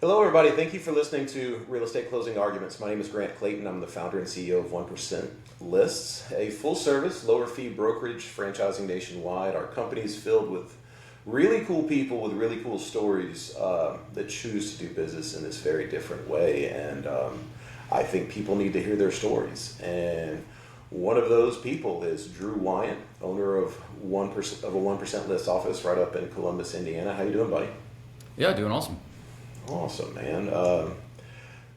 Hello, everybody. Thank you for listening to Real Estate Closing Arguments. My name is Grant Clayton. I'm the founder and CEO of 1% Lists, a full-service, lower-fee brokerage franchising nationwide. Our company is filled with really cool people with really cool stories that choose to do business in this very different way. And I think people need to hear their stories. And one of those people is Drew Wyant, owner of 1% of a 1% List office right up in Columbus, Indiana. How you doing, buddy? Yeah, doing awesome. Awesome, man.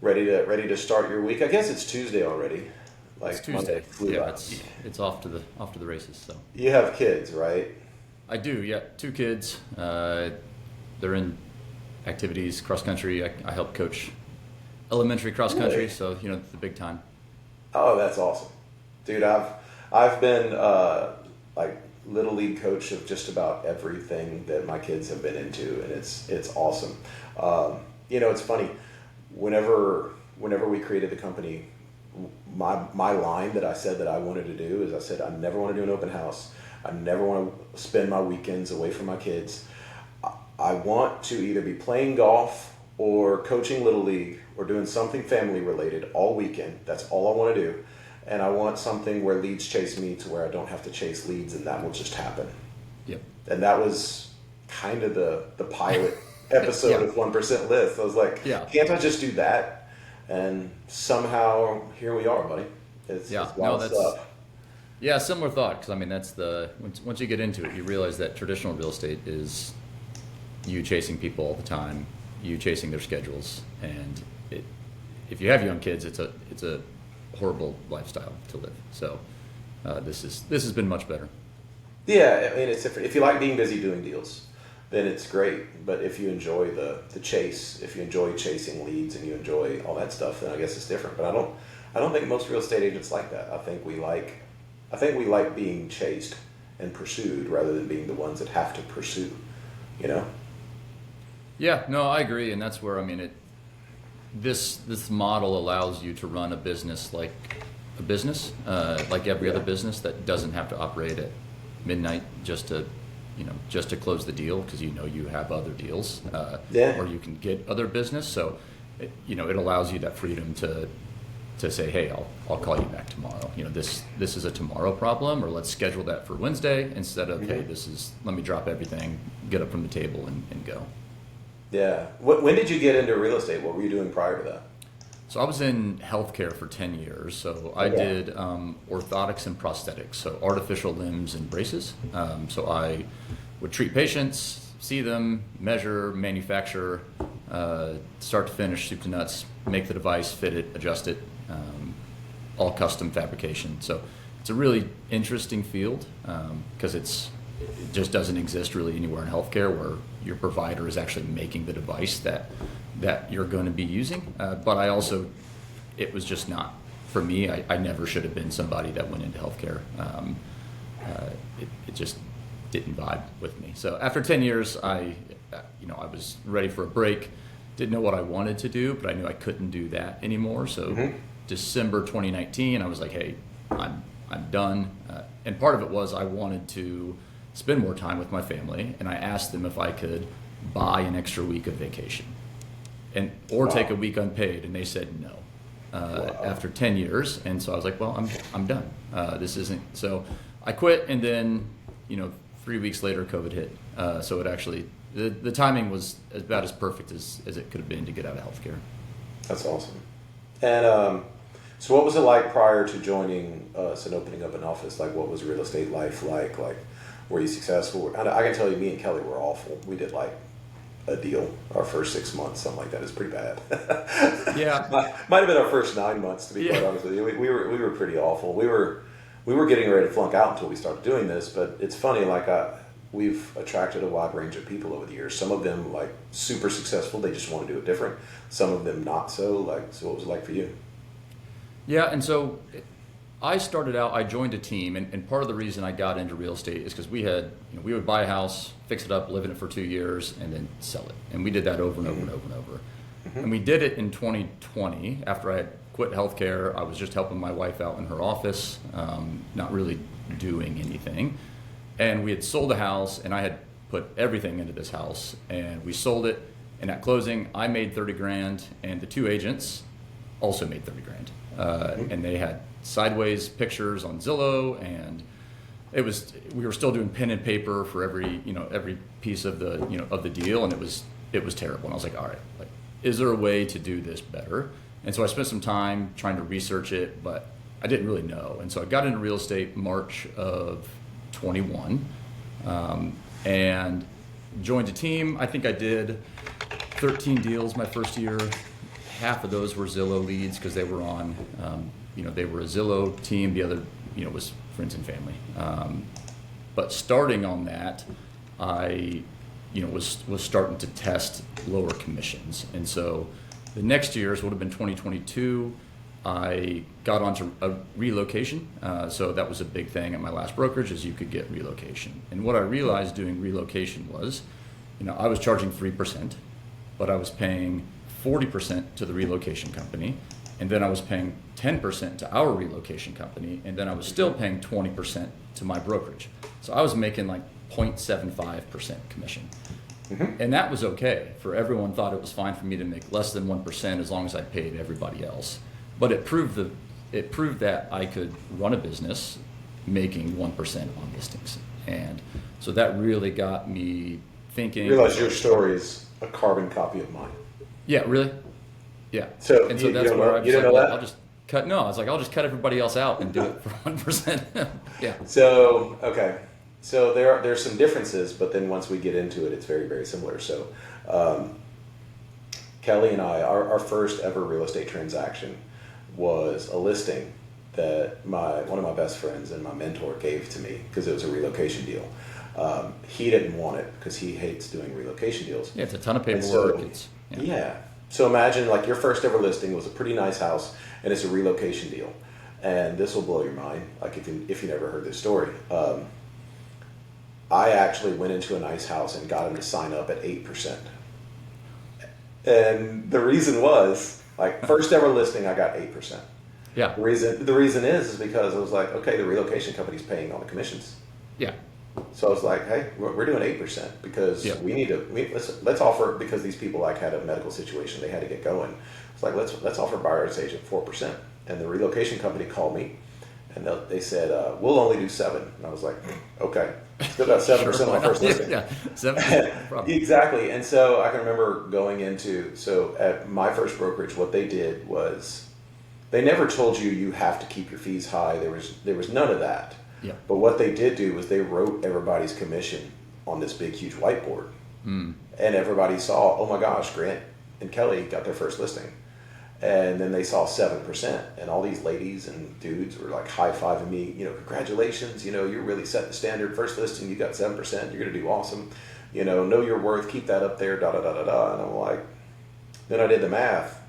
Ready to start your week. I guess it's Tuesday already. It's Tuesday. Yeah, it's off to the races. So You have kids, right? I do. Yeah, two kids. They're in activities, cross country. I help coach elementary cross country, Really? so the big time. Oh, that's awesome, dude. I've been like little league coach of just about everything that my kids have been into, and it's awesome. It's funny. Whenever we created the company, my line that I said that I wanted to do is I said I never want to do an open house. I never want to spend my weekends away from my kids. I want to either be playing golf or coaching little league or doing something family related all weekend. That's all I want to do. And I want something where leads chase me to where I don't have to chase leads, and that will just happen. Yep. And that was kind of the pilot episode Yeah. of 1% List. I was like, Yeah. can't I just do that? And somehow here we are, buddy. It's wild stuff. Yeah, similar thought. Because that's once you get into it, you realize that traditional real estate is you chasing people all the time, you chasing their schedules, and if you have young kids, it's a horrible lifestyle to live. So this has been much better. Yeah, I mean, it's different. If you like being busy doing deals, then it's great. But if you enjoy the chase, if you enjoy chasing leads and you enjoy all that stuff, then I guess it's different. But I don't think most real estate agents like that. I think we like being chased and pursued rather than being the ones that have to pursue. Yeah, no, I agree, and that's where this model allows you to run a business like a business, like every other business that doesn't have to operate at midnight just to close the deal because you have other deals, or you can get other business. So it allows you that freedom to say, hey, I'll call you back tomorrow. This is a tomorrow problem, or let's schedule that for Wednesday instead of hey, let me drop everything, get up from the table and go. Yeah. When did you get into real estate? What were you doing prior to that? So I was in healthcare for 10 years. So I did orthotics and prosthetics, so artificial limbs and braces. So I would treat patients, see them, measure, manufacture, start to finish, soup to nuts, make the device, fit it, adjust it, all custom fabrication. So it's a really interesting field because it just doesn't exist really anywhere in healthcare where your provider is actually making the device that you're going to be using. But it was just not for me. I never should have been somebody that went into healthcare. It just didn't vibe with me. So after 10 years, I was ready for a break. Didn't know what I wanted to do, but I knew I couldn't do that anymore. So December 2019, I was like, hey, I'm done. And part of it was I wanted to spend more time with my family, and I asked them if I could buy an extra week of vacation or take a week unpaid, and they said no after 10 years. And so I was like, well, I'm done. This isn't. So I quit, and then 3 weeks later COVID hit. So it actually the timing was about as perfect as it could have been to get out of healthcare. That's awesome. And so what was it like prior to joining us and opening up an office? Like, what was real estate life like? Like, were you successful? I can tell you, me and Kelly were awful. We did like a deal our first 6 months, something like that. It's pretty bad. Yeah. Might have been our first 9 months, to be quite honest with you. We were pretty awful. We were getting ready to flunk out until we started doing this. But it's funny, like we've attracted a wide range of people over the years. Some of them like super successful. They just want to do it different. Some of them not so. So what was it like for you? Yeah, and so I started out, I joined a team, and part of the reason I got into real estate is because we would buy a house, fix it up, live in it for 2 years, and then sell it. And we did that over and over and over and over. And we did it in 2020 after I had quit healthcare. I was just helping my wife out in her office, not really doing anything. And we had sold a house, and I had put everything into this house, and we sold it. And at closing, I made 30 grand, and the two agents also made 30 grand. And they had sideways pictures on Zillow, and we were still doing pen and paper for every piece of the deal, and it was terrible. And I was like, all right, like, is there a way to do this better? And so I spent some time trying to research it, but I didn't really know. And so I got into real estate March of 21, and joined a team. I think I did 13 deals my first year. Half of those were Zillow leads because they were on, they were a Zillow team. The other, was friends and family. But starting on that, I, was starting to test lower commissions. And so the next years would have been 2022. I got onto a relocation. So that was a big thing at my last brokerage, is you could get relocation. And what I realized doing relocation was, I was charging 3%, but I was paying 40% to the relocation company, and then I was paying 10% to our relocation company, and then I was still paying 20% to my brokerage. So I was making like 0.75% commission. Mm-hmm. And that was okay. For everyone thought it was fine for me to make less than 1% as long as I paid everybody else. But it proved that I could run a business making 1% on listings. And so that really got me thinking. Realize your story's a carbon copy of mine. Yeah, really? Yeah. So and so that's where I was like, well, I'll just cut. No, I was like, I'll just cut everybody else out and do it for 1%. Yeah. So, okay. So there's some differences, but then once we get into it, it's very, very similar. So Kelly and I, our first ever real estate transaction was a listing that one of my best friends and my mentor gave to me because it was a relocation deal. He didn't want it because he hates doing relocation deals. Yeah, it's a ton of paperwork. Yeah. So imagine like your first ever listing was a pretty nice house, and it's a relocation deal. And this will blow your mind, like if you never heard this story. I actually went into a nice house and got him to sign up at 8%. And the reason was, like, first ever listing, I got 8%. Yeah. The reason is because I was like, okay, the relocation company's paying all the commissions. Yeah. So I was like, hey, we're doing 8% because let's offer, because these people like had a medical situation, they had to get going. It's like, let's offer buyer's agent 4%. And the relocation company called me and they said, we'll only do 7%. And I was like, okay, still got 7% on my first listing. Yeah, 7%. Exactly. And so I can remember going so at my first brokerage, what they did was they never told you have to keep your fees high. There was none of that. Yeah. But what they did do was they wrote everybody's commission on this big, huge whiteboard. Mm. And everybody saw, oh my gosh, Grant and Kelly got their first listing. And then they saw 7%. And all these ladies and dudes were like high-fiving me, congratulations, you're really setting the standard. First listing, you got 7%, you're going to do awesome. Know your worth, keep that up there, da-da-da-da-da. And I'm like, then I did the math.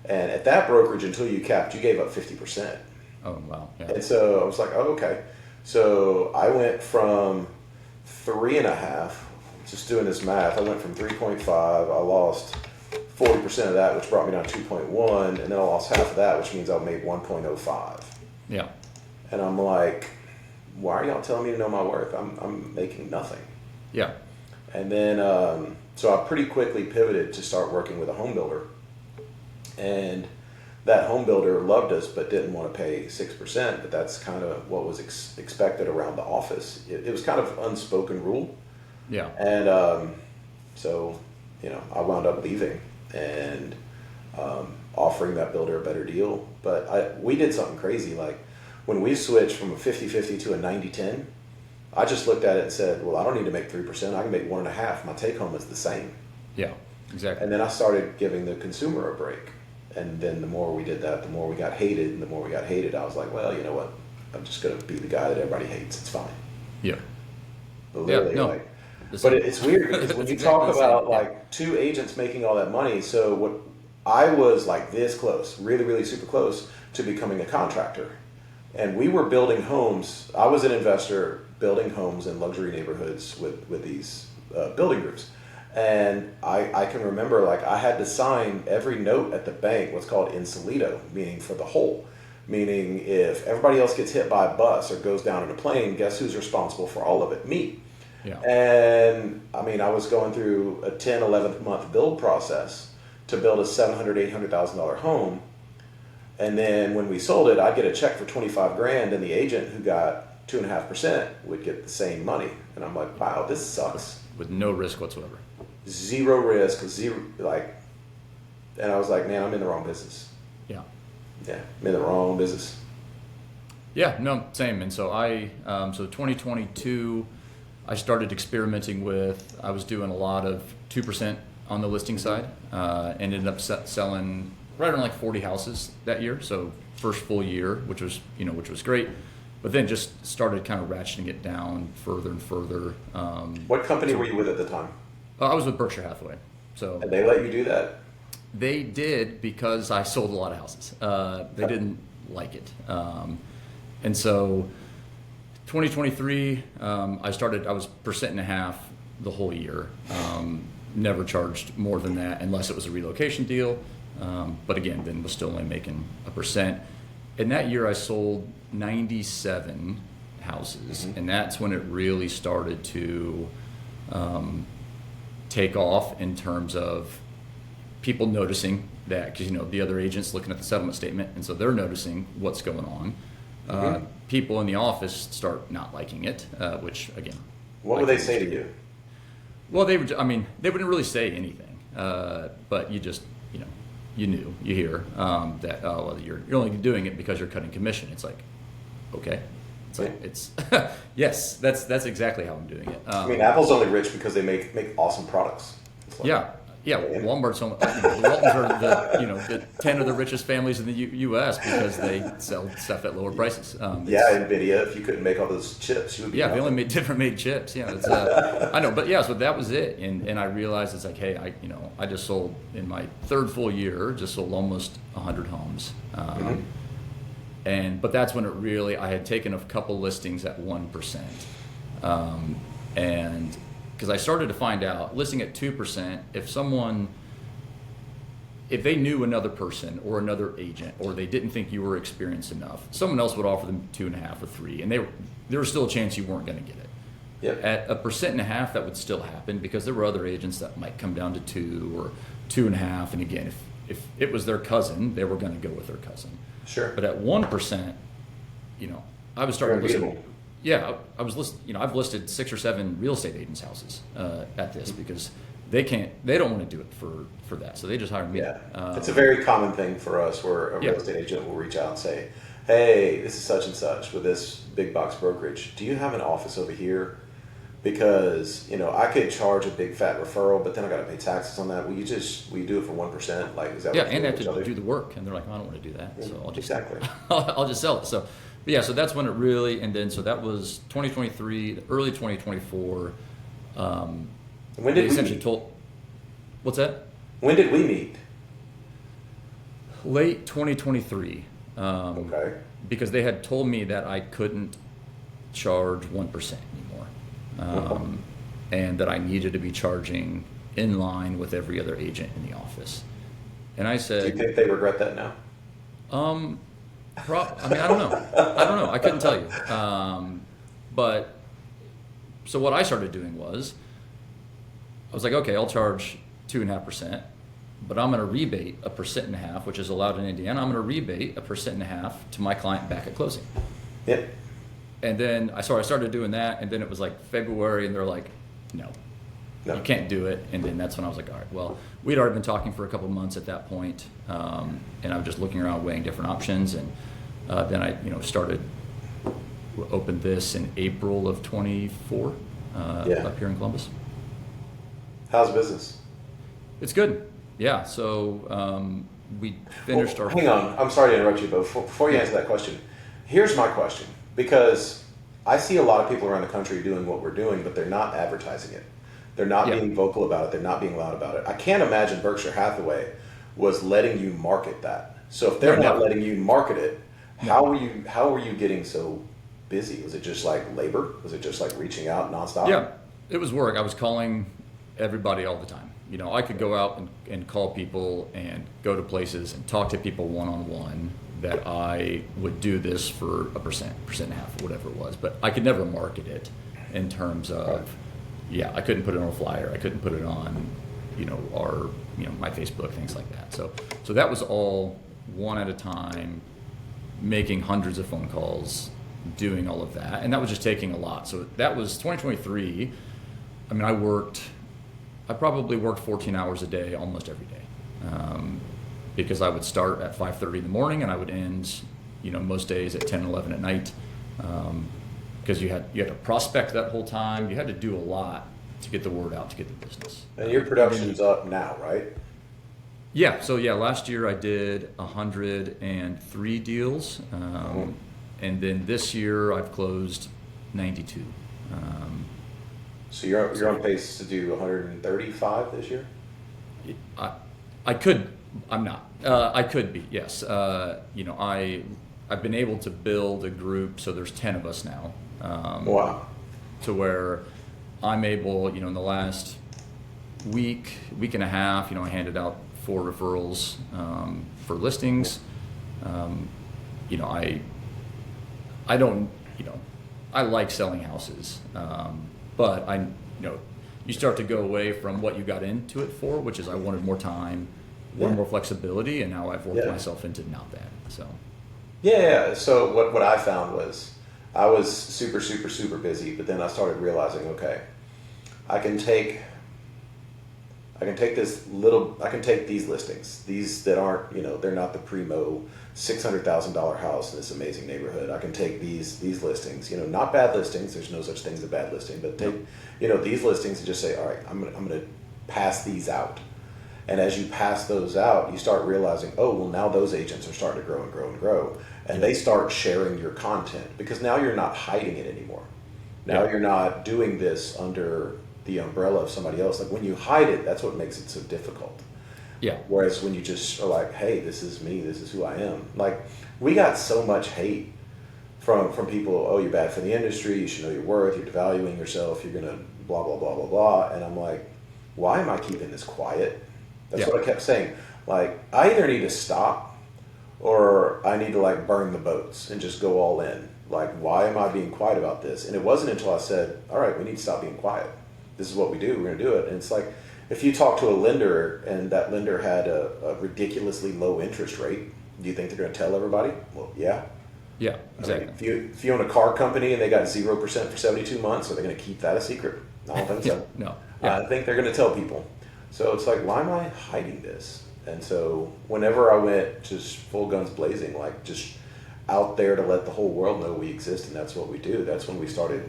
And at that brokerage, until you capped, you gave up 50%. Oh, wow. Yeah. And so I was like, oh, okay. So I went from 3.5, just doing this math, I went from 3.5, I lost 40% of that, which brought me down to 2.1, and then I lost half of that, which means I made 1.05. Yeah. And I'm like, why are y'all telling me to know my worth? I'm making nothing. Yeah. And then, so I pretty quickly pivoted to start working with a home builder. And that home builder loved us but didn't want to pay 6%, but that's kind of what was expected around the office. It was kind of unspoken rule. Yeah. And so, I wound up leaving and offering that builder a better deal. But we did something crazy. Like when we switched from a 50-50 to a 90-10, I just looked at it and said, well, I don't need to make 3%. I can make 1.5%. My take home is the same. Yeah, exactly. And then I started giving the consumer a break. And then the more we did that, the more we got hated. And the more we got hated, I was like, well, you know what? I'm just going to be the guy that everybody hates. It's fine. Yeah. But literally, but it's weird because when you talk about like two agents making all that money, so what I was like this close, really, really super close to becoming a contractor. And we were building homes. I was an investor building homes in luxury neighborhoods with these building groups. And I can remember, like, I had to sign every note at the bank, what's called insolito, meaning for the whole. Meaning if everybody else gets hit by a bus or goes down in a plane, guess who's responsible for all of it? Me. Yeah. And I mean, I was going through a 10, 11 month build process to build a $700,000, $800,000 home. And then when we sold it, I'd get a check for 25 grand, and the agent who got 2.5% would get the same money. And I'm like, wow, this sucks. With no risk whatsoever. Zero risk, zero, like, and I was like, man, I'm in the wrong business. Yeah. Yeah, I'm in the wrong business. Yeah, no, same. And so so 2022, I started experimenting with, I was doing a lot of 2% on the listing side, and ended up selling right around like 40 houses that year. So first full year, which was great, but then just started kind of ratcheting it down further and further. What company were you with at the time? I was with Berkshire Hathaway. So And they let you do that? they did, because I sold a lot of houses. They didn't like it. And so 2023, I was 1.5% the whole year. Never charged more than that unless it was a relocation deal. But again, then was still only making 1%. And that year I sold 97 houses. And that's when it really started to take off in terms of people noticing that, because the other agents looking at the settlement statement, and so they're noticing what's going on. People in the office start not liking it, which again, What would they say to you? well, they wouldn't really say anything, but you just, you hear that, oh, well, you're only doing it because you're cutting commission. It's like, okay, it's yes, that's exactly how I'm doing it. I mean, Apple's only rich because they make awesome products. It's like- Yeah, Walmart's only, the Waltons are the 10 of the richest families in the U.S. because they sell stuff at lower prices. Nvidia. If you couldn't make all those chips, you would be. Yeah, they only made chips. Yeah, it's, I know, but yeah, so that was it, and I realized it's like, hey, I just sold in my third full year, just sold almost 100 homes, but that's when it really, I had taken a couple listings at 1%, and because I started to find out listing at 2%, if they knew another person or another agent, or they didn't think you were experienced enough, someone else would offer them 2.5 or 3, and there was still a chance you weren't going to get it. Yep. At 1.5%, that would still happen, because there were other agents that might come down to 2 or 2.5, and again, if it was their cousin, they were going to go with their cousin. Sure. But at 1%, I was starting to listen. Yeah, I've listed 6 or 7 real estate agents' houses at this, because they don't want to do it for that, so they just hire me. Yeah, it's a very common thing for us, where a real estate agent will reach out and say, hey, this is such and such with this big box brokerage. Do you have an office over here? Because I could charge a big fat referral, but then I got to pay taxes on that. Will you do it for 1%? Like, is that Yeah, what and they have to do the work, and they're like, I don't want to do that, so I'll just I'll just sell it. So. But yeah, so that's when it really, and then so that was 2023, early 2024. When did we meet? What's that? When did we meet? Late 2023. Okay. Because they had told me that I couldn't charge 1% anymore, and that I needed to be charging in line with every other agent in the office. And I said, do you think they regret that now? I don't know. I couldn't tell you. But so what I started doing was, I was like, okay, I'll charge 2.5%, but I'm going to rebate 1.5%, which is allowed in Indiana. I'm going to rebate 1.5% to my client back at closing. Yep. And then I started doing that, and then it was like February, and they're like, no, you can't do it. And then that's when I was like, all right, well, we'd already been talking for a couple months at that point, and I was just looking around, weighing different options, and then I, opened this in April of 24 up here in Columbus. How's business? It's good. Yeah. So we finished our. Hang on. I'm sorry to interrupt you, but before you answer that question, here's my question, because I see a lot of people around the country doing what we're doing, but they're not advertising it. They're not being vocal about it. They're not being loud about it. I can't imagine Berkshire Hathaway was letting you market that. So if they're not letting you market it, how were you getting so busy? Was it just like labor? Was it just like reaching out nonstop? Yeah, it was work. I was calling everybody all the time. I could go out and call people and go to places and talk to people one-on-one, that I would do this for 1%, 1.5%, or whatever it was. But I could never market it in terms of yeah, I couldn't put it on a flyer. I couldn't put it on, our, my Facebook, things like that. So that was all one at a time, making hundreds of phone calls, doing all of that. And that was just taking a lot. So that was 2023. I mean, I probably worked 14 hours a day, almost every day. Because I would start at 5:30 in the morning and I would end, most days at 10, 11 at night. Because you had to prospect that whole time. You had to do a lot to get the word out, to get the business. And your production's up now, right? Yeah. So last year I did 103 deals, and then this year I've closed 92. So you're on pace to do 135 this year? I could. I'm not. I could be. Yes. I've been able to build a group. So there's 10 of us now. Wow. To where I'm able, in the last week and a half, I handed out 4 referrals for listings. I don't, I like selling houses, but you start to go away from what you got into it for, which is I wanted more time, wanted more flexibility, and now I've worked myself into not that. So. Yeah. So what I found was I was super, super, super busy, but then I started realizing, okay, I can take these listings, these that aren't, they're not the primo $600,000 house in this amazing neighborhood. I can take these listings, not bad listings. There's no such thing as a bad listing, but take, these listings and just say, all right, I'm gonna pass these out. And as you pass those out, you start realizing, oh, well, now those agents are starting to grow and grow and grow. And they start sharing your content because now you're not hiding it anymore. Now you're not doing this under the umbrella of somebody else. Like when you hide it, that's what makes it so difficult. Yeah. Whereas when you just are like, hey, this is me, this is who I am. Like we got so much hate from people, oh, you're bad for the industry, you should know your worth, you're devaluing yourself, you're gonna blah, blah, blah, blah, blah. And I'm like, why am I keeping this quiet? That's what I kept saying. Like, I either need to stop or I need to like burn the boats and just go all in. Like, why am I being quiet about this? And it wasn't until I said, all right, we need to stop being quiet. This is what we do. We're going to do it. And it's like, if you talk to a lender and that lender had a ridiculously low interest rate, do you think they're going to tell everybody? Well, yeah. Yeah, exactly. I mean, if you own a car company and they got 0% for 72 months, are they going to keep that a secret? I don't think so. No. I think they're going to tell people. So it's like, why am I hiding this? And so whenever I went just full guns blazing, like just out there to let the whole world know we exist and that's what we do, that's when we started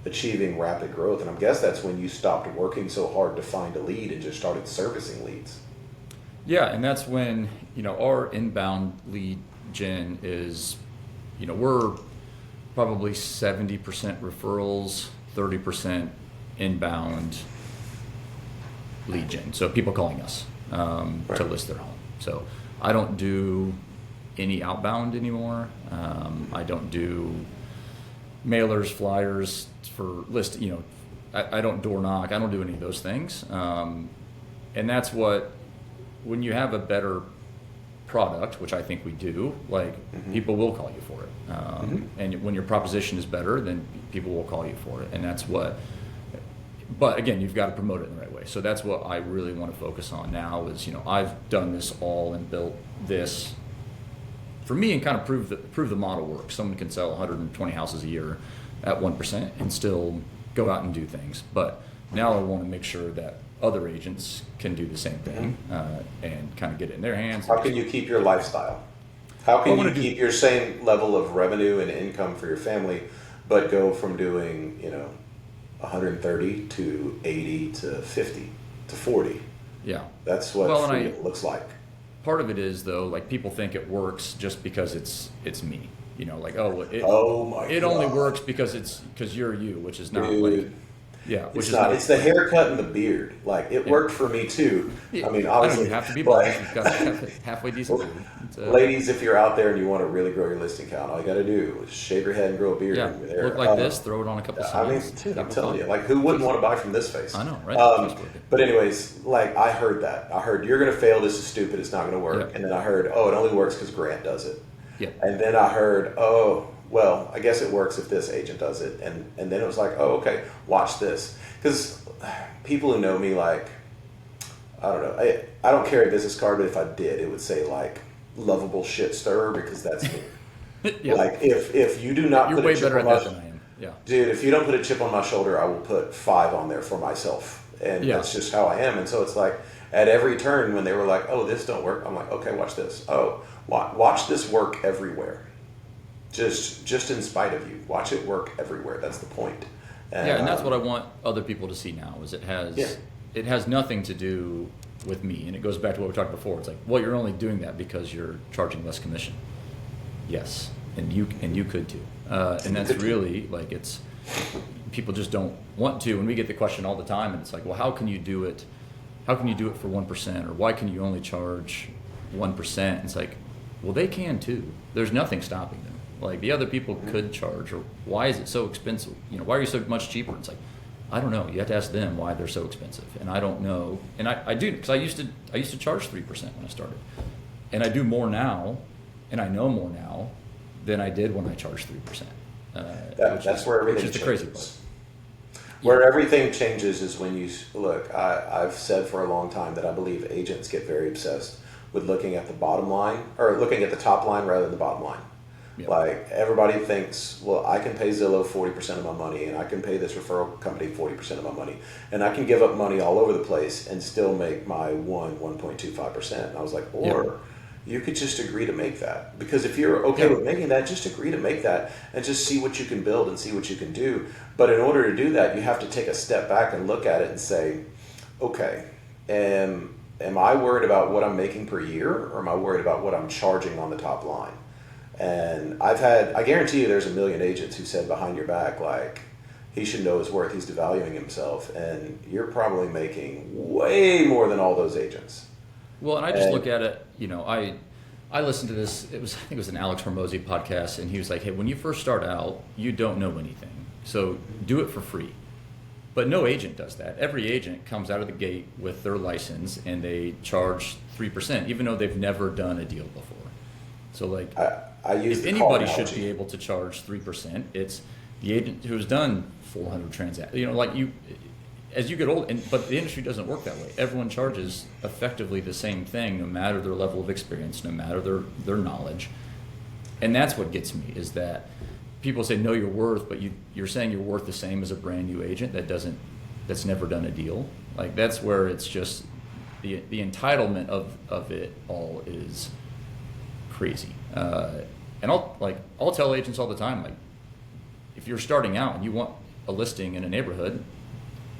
achieving rapid growth. And I guess that's when you stopped working so hard to find a lead and just started servicing leads. Yeah, and that's when, our inbound lead gen is, we're probably 70% referrals, 30% inbound lead gen. So people calling us to list their home. So I don't do any outbound anymore. I don't do mailers, flyers for list. I don't door knock. I don't do any of those things. And that's what, when you have a better product, which I think we do, like people will call you for it. And when your proposition is better, then people will call you for it. And that's what. But again, you've got to promote it in the right way. So that's what I really want to focus on now is, I've done this all and built this for me and kind of prove the model works. Someone can sell 120 houses a year at 1% and still go out and do things. But now I want to make sure that other agents can do the same thing and kind of get it in their hands. How can you keep your lifestyle? How can you keep your same level of revenue and income for your family, but go from doing, 130 to 80 to 50 to 40? Yeah. That's what freedom looks like. Part of it is though, like people think it works just because it's me. Like it only works because you're you, which is not. Dude. Like yeah, which is not. It's the haircut and the beard. Like it worked for me too. Yeah. I mean, obviously, I don't even have to be black. You've got halfway decent beard. Ladies, if you're out there and you want to really grow your listing count, all you got to do is shave your head and grow a beard. Yeah, look like this. Throw it on a couple. Dude, I'm telling you, like who wouldn't want to buy from this face? I know, right? But anyways, like I heard that. I heard you're going to fail. This is stupid. It's not going to work. Yeah. And then I heard, it only works because Grant does it. Yeah. And then I heard, well, I guess it works if this agent does it. And then it was like, oh, okay, watch this. Because people who know me, like, I don't know, I don't carry a business card, but if I did, it would say like lovable shit stirrer, because that's me. Yeah. Like if you do not You're put way a chip better on at my that than I am. Yeah. dude, if you don't put a chip on my shoulder, I will put 5 on there for myself. And Yeah. that's just how I am. And so it's like at every turn when they were like, oh, this don't work, I'm like, okay, watch this. Oh, watch this work everywhere. Just in spite of you. Watch it work everywhere. That's the point. And that's what I want other people to see now is it has nothing to do with me. And it goes back to what we talked before. It's like, well, you're only doing that because you're charging less commission. Yes. And you could too. And that's really like people just don't want to. And we get the question all the time, and it's like, well, how can you do it? How can you do it for 1%? Or why can you only charge 1%? And it's like, well, they can too. There's nothing stopping them. Like the other people could charge, or why is it so expensive? Why are you so much cheaper? It's like, I don't know. You have to ask them why they're so expensive, and I don't know. And I do, because I used to charge 3% when I started, and I do more now, and I know more now than I did when I charged 3%. That's where everything which is the crazy part. Where everything changes is when you look. I've said for a long time that I believe agents get very obsessed with looking at the bottom line, or looking at the top line rather than the bottom line. Yep. Like everybody thinks, well, I can pay Zillow 40% of my money, and I can pay this referral company 40% of my money, and I can give up money all over the place and still make my 1.25%. And I was like, you could just agree to make that, because if you're okay with making that, just agree to make that and just see what you can build and see what you can do. But in order to do that, you have to take a step back and look at it and say, okay, am I worried about what I'm making per year, or am I worried about what I'm charging on the top line? And I guarantee you there's a million agents who said behind your back, like, he should know his worth, he's devaluing himself, and you're probably making way more than all those agents. Well, and I just look at it, I listened to this, I think it was an Alex Hormozy podcast, and he was like, hey, when you first start out, you don't know anything, so do it for free. But no agent does that. Every agent comes out of the gate with their license, and they charge 3%, even though they've never done a deal before. So like, if anybody should be able to charge 3%, it's the agent who's done 400 transactions. As you get old, but the industry doesn't work that way. Everyone charges effectively the same thing, no matter their level of experience, no matter their knowledge. And that's what gets me, is that people say know your worth, but you're saying you're worth the same as a brand new agent that's never done a deal. Like that's where it's just the entitlement of it all is crazy. And I'll tell agents all the time, like, if you're starting out and you want a listing in a neighborhood,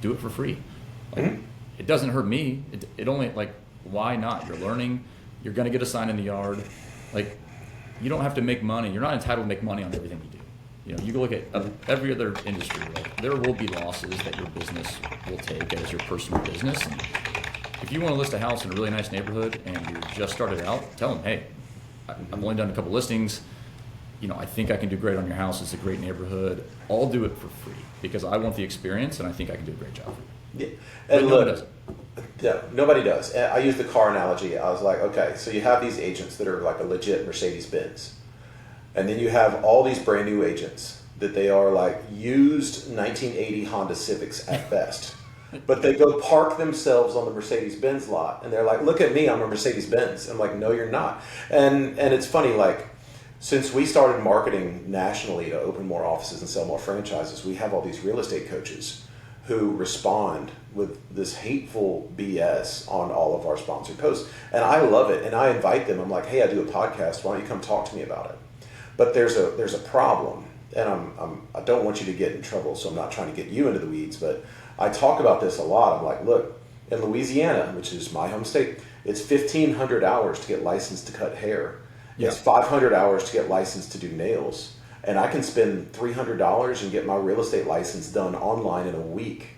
do it for free. Like, it doesn't hurt me. It only, like, why not? You're learning. You're going to get a sign in the yard. Like, you don't have to make money. You're not entitled to make money on everything you do. You can look at every other industry. Like, there will be losses that your business will take as your personal business. And if you want to list a house in a really nice neighborhood and you just started out, tell them, hey, I've only done a couple listings. I think I can do great on your house. It's a great neighborhood. I'll do it for free because I want the experience, and I think I can do a great job for you. Yeah. And look, nobody does. And I use the car analogy. I was like, okay, so you have these agents that are like a legit Mercedes-Benz. And then you have all these brand new agents that they are like used 1980 Honda Civics at best. But they go park themselves on the Mercedes-Benz lot, and they're like, look at me, I'm a Mercedes-Benz. I'm like, no, you're not. And it's funny, like, since we started marketing nationally to open more offices and sell more franchises, we have all these real estate coaches who respond with this hateful BS on all of our sponsored posts. And I love it, and I invite them. I'm like, hey, I do a podcast. Why don't you come talk to me about it? But there's a problem, and I don't want you to get in trouble, so I'm not trying to get you into the weeds, but I talk about this a lot. I'm like, look, in Louisiana, which is my home state, it's 1,500 hours to get licensed to cut hair. Yeah. It's 500 hours to get licensed to do nails. And I can spend $300 and get my real estate license done online in a week.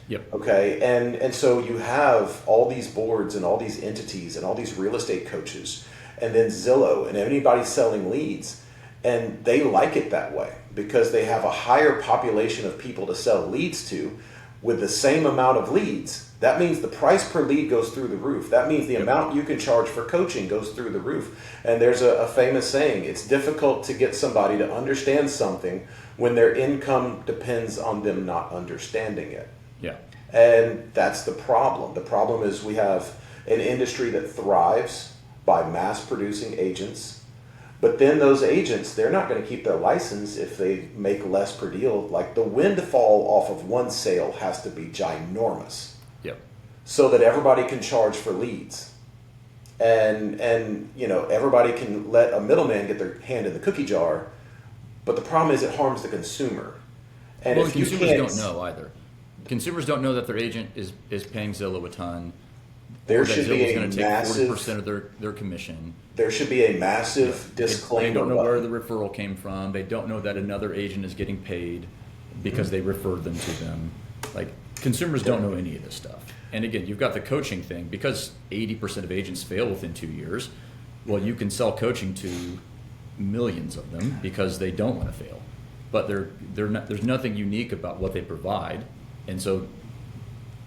Yep. Okay. And so you have all these boards and all these entities and all these real estate coaches, and then Zillow and anybody selling leads. And they like it that way because they have a higher population of people to sell leads to with the same amount of leads. that means the price per lead goes through the roof. That means the amount you can charge for coaching goes through the roof. And there's a famous saying, it's difficult to get somebody to understand something when their income depends on them not understanding it. Yeah. And that's the problem. The problem is we have an industry that thrives by mass producing agents. But then those agents, they're not going to keep their license if they make less per deal. Like the windfall off of one sale has to be ginormous. Yep. So that everybody can charge for leads. And you know, everybody can let a middleman get their hand in the cookie jar. But the problem is it harms the consumer. And well, if you consumers can't, don't know either. Consumers don't know that their agent is paying Zillow a ton. There or that should be Zillow's a going to take massive 40% of their commission. There should be a massive disclaimer. They don't know button. where the referral came from. They don't know that another agent is getting paid because they referred them to them. Like, consumers don't know any of this stuff. And again, you've got the coaching thing. Because 80% of agents fail within 2 years, well, you can sell coaching to millions of them because they don't want to fail. But they're not, there's nothing unique about what they provide. And so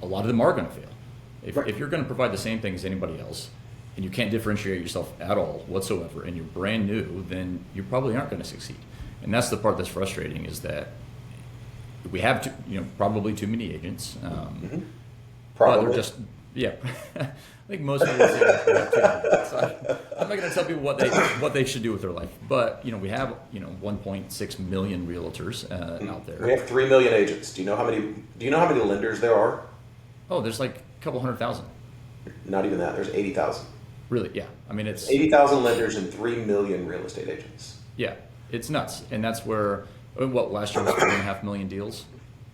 a lot of them are going to fail. If you're going to provide the same thing as anybody else, and you can't differentiate yourself at all whatsoever, and you're brand new, then you probably aren't going to succeed. And that's the part that's frustrating, is that we have probably too many agents. Probably. But they're just, yeah. I think most of us have too many agents. I'm not going to tell people what they should do with their life. But we have 1.6 million realtors out there. We have 3 million agents. Do you know how many lenders there are? Oh, there's like a couple 100,000. Not even that. There's 80,000. Really? Yeah. I mean, it's 80,000 lenders and 3 million real estate agents. Yeah, it's nuts. And that's where, last year was 3.5 million deals?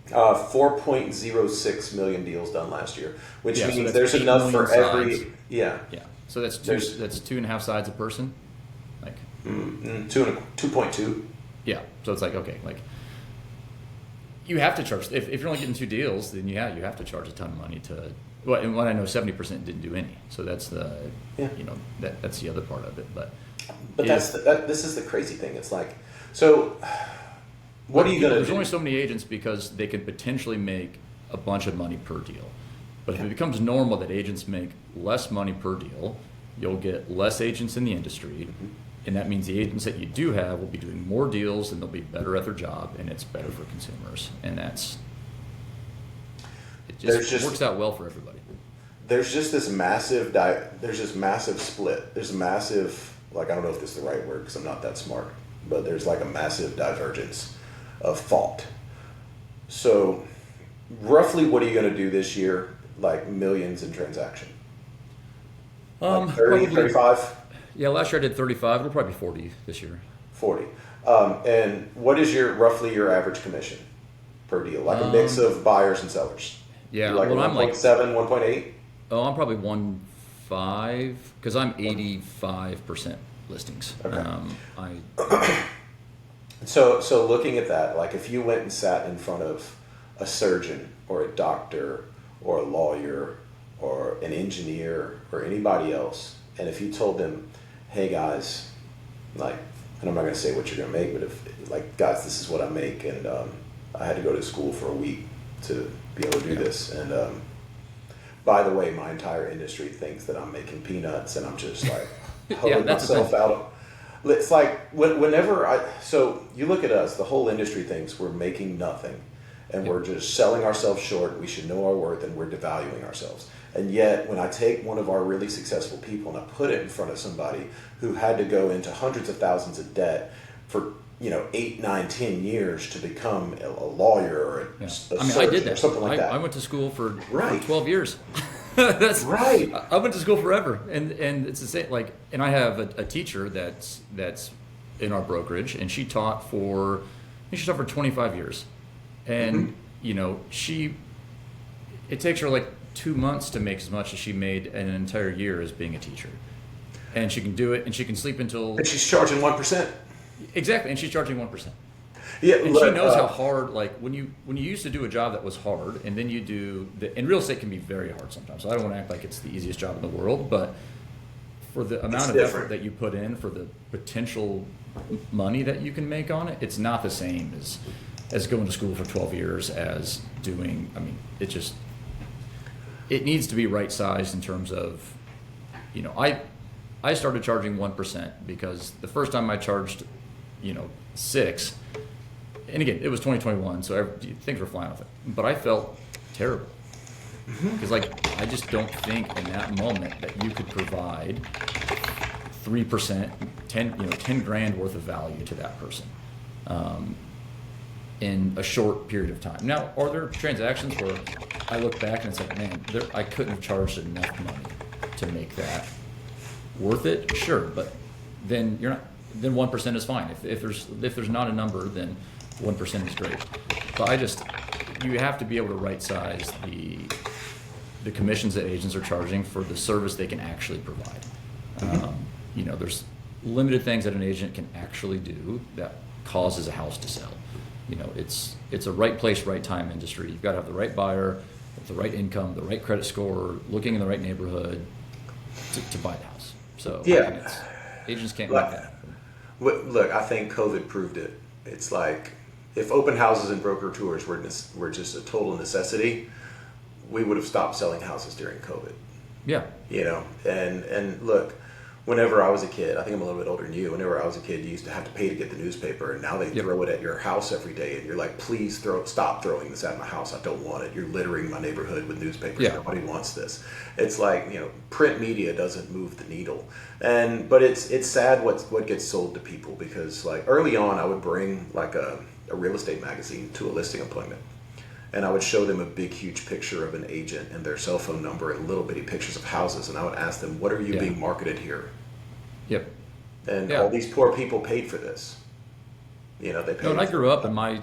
4.06 million deals done last year, which means so there's 8 enough for million every sides. Yeah. So that's 2.5 sides a person, like 2.2. Yeah. So it's like, okay, like you have to charge. If you're only getting 2 deals, then you have to charge a ton of money to. Well, and what I know, 70% didn't do any. So that's that's the other part of it. But this is the crazy thing. It's like, so what are you going to do? There's only so many agents because they can potentially make a bunch of money per deal. But if it becomes normal that agents make less money per deal, you'll get less agents in the industry. And that means the agents that you do have will be doing more deals and they'll be better at their job, and it's better for consumers. And it just works out well for everybody. There's just this massive split. There's a massive, I don't know if this is the right word because I'm not that smart, but there's like a massive divergence of thought. So roughly what are you going to do this year? Like millions in transaction? 30, Probably, 35? Yeah, last year I did 35. It'll probably be 40 this year. 40. And what is roughly your average commission per deal? Like a mix of buyers and sellers? Yeah. Like well, 1.7, 1.8? Oh, I'm probably 1.5 because I'm 85% listings. Okay. So looking at that, like if you went and sat in front of a surgeon or a doctor or a lawyer or an engineer or anybody else, and if you told them, hey guys, and I'm not going to say what you're going to make, but if guys, this is what I make, and I had to go to school for a week to be able to do this, and by the way, my entire industry thinks that I'm making peanuts, and I'm just like holding myself out. It's like so you look at us, the whole industry thinks we're making nothing, and we're just selling ourselves short. We should know our worth, and we're devaluing ourselves. And yet, when I take one of our really successful people and I put it in front of somebody who had to go into hundreds of thousands of debt for 8, 9, 10 years to become a lawyer or a surgeon I did that. or something like that. I went to school for 12 years. That's right. I went to school forever, and it's the same. And I have a teacher that's in our brokerage, and she taught for 25 years, and it takes her 2 months to make as much as she made in an entire year as being a teacher, and she can do it, and she can sleep until. And she's charging 1%. Exactly, and she's charging 1%. Yeah, and she knows how hard. When you used to do a job that was hard, and then you do and real estate can be very hard sometimes. So I don't want to act like it's the easiest job in the world, but for the amount of effort that you put in, for the potential money that you can make on it, it's not the same as going to school for 12 years as doing. I mean, it just. it needs to be right sized in terms of, I started charging 1% because the first time I charged, 6, and again, it was 2021, so things were flying off it, but I felt terrible. Because I just don't think in that moment that you could provide 3%, 10 grand worth of value to that person in a short period of time. Now, are there transactions where I look back and it's like, man, I couldn't have charged enough money to make that worth it? Sure, but then then 1% is fine. If there's not a number, then 1% is great. But you have to be able to right size the commissions that agents are charging for the service they can actually provide. There's limited things that an agent can actually do that causes a house to sell. It's a right place, right time industry. You've got to have the right buyer, with the right income, the right credit score, looking in the right neighborhood to buy the house. So Yeah. agents can't make that happen. Look, I think COVID proved it. It's like if open houses and broker tours were just a total necessity, we would have stopped selling houses during COVID. Yeah. And look, whenever I was a kid, I think I'm a little bit older than you. Whenever I was a kid, you used to have to pay to get the newspaper, and now they throw it at your house every day, and you're like, please stop throwing this at my house. I don't want it. You're littering my neighborhood with newspapers. Yeah. Nobody wants this. It's like, print media doesn't move the needle, but it's sad what gets sold to people, because like early on, I would bring like a real estate magazine to a listing appointment. And I would show them a big, huge picture of an agent and their cell phone number and little bitty pictures of houses. And I would ask them, what are you being marketed here? Yep. And all these poor people paid for this. They paid. No, and I grew up, and my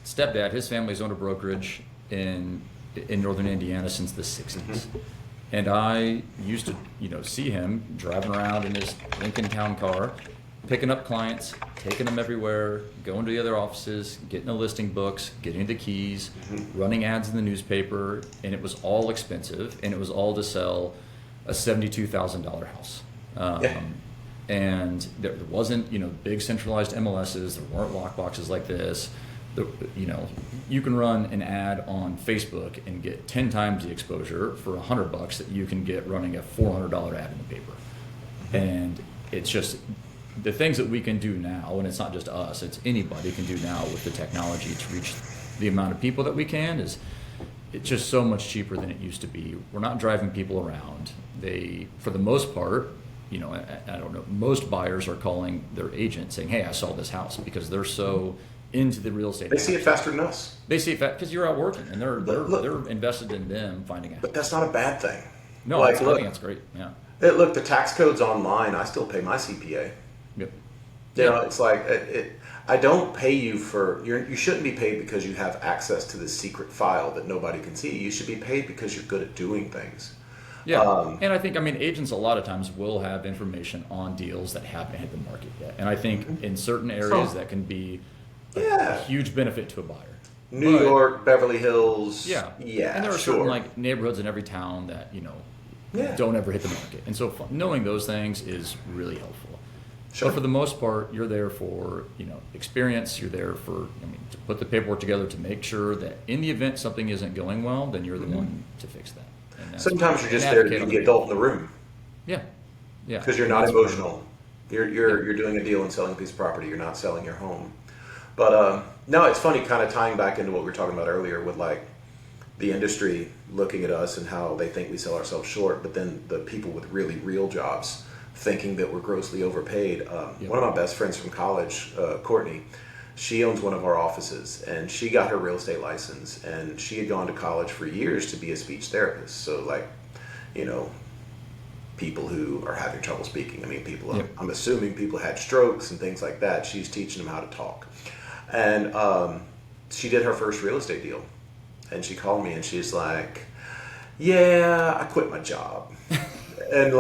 stepdad, his family's owned a brokerage in northern Indiana since the 60s. And I used to, see him driving around in his Lincoln Town car, picking up clients, taking them everywhere, going to the other offices, getting the listing books, getting the keys, running ads in the newspaper, and it was all expensive, and it was all to sell a $72,000 house. And there wasn't, big centralized MLSs, there weren't lockboxes like this. You can run an ad on Facebook and get 10 times the exposure for $100 that you can get running a $400 ad in the paper. And it's just the things that we can do now, and it's not just us, it's anybody can do now with the technology to reach the amount of people that we can, it's just so much cheaper than it used to be. We're not driving people around. For the most part, I don't know, most buyers are calling their agent saying, hey, I saw this house, because they're so into the real estate. They see it faster than us. They see it because you're out working, and they're invested in them finding out. But that's not a bad thing. No, I think that's great. Yeah. Look, the tax code's online. I still pay my CPA. Yep. It's like I don't pay you you shouldn't be paid because you have access to this secret file that nobody can see. You should be paid because you're good at doing things. Yeah, and I think, agents a lot of times will have information on deals that haven't hit the market yet. And I think in certain areas that can be a huge benefit to a buyer. New York, Beverly Hills. Yeah. And there are certain neighborhoods in every town that, don't ever hit the market. And so knowing those things is really helpful. Sure. But for the most part, you're there for, experience. You're there for, to put the paperwork together to make sure that in the event something isn't going well, then you're the one to fix that. Sometimes you're just there to be the adult in the room. Yeah. Because you're not emotional. You're doing a deal and selling a piece of property. You're not selling your home. But no, it's funny, kind of tying back into what we were talking about earlier with like the industry looking at us and how they think we sell ourselves short, but then the people with really real jobs thinking that we're grossly overpaid. One of my best friends from college, Courtney, she owns one of our offices, and she got her real estate license, and she had gone to college for years to be a speech therapist. So people who are having trouble speaking. I'm assuming people had strokes and things like that. She's teaching them how to talk. And she did her first real estate deal, and she called me and she's like, yeah, I quit my job. And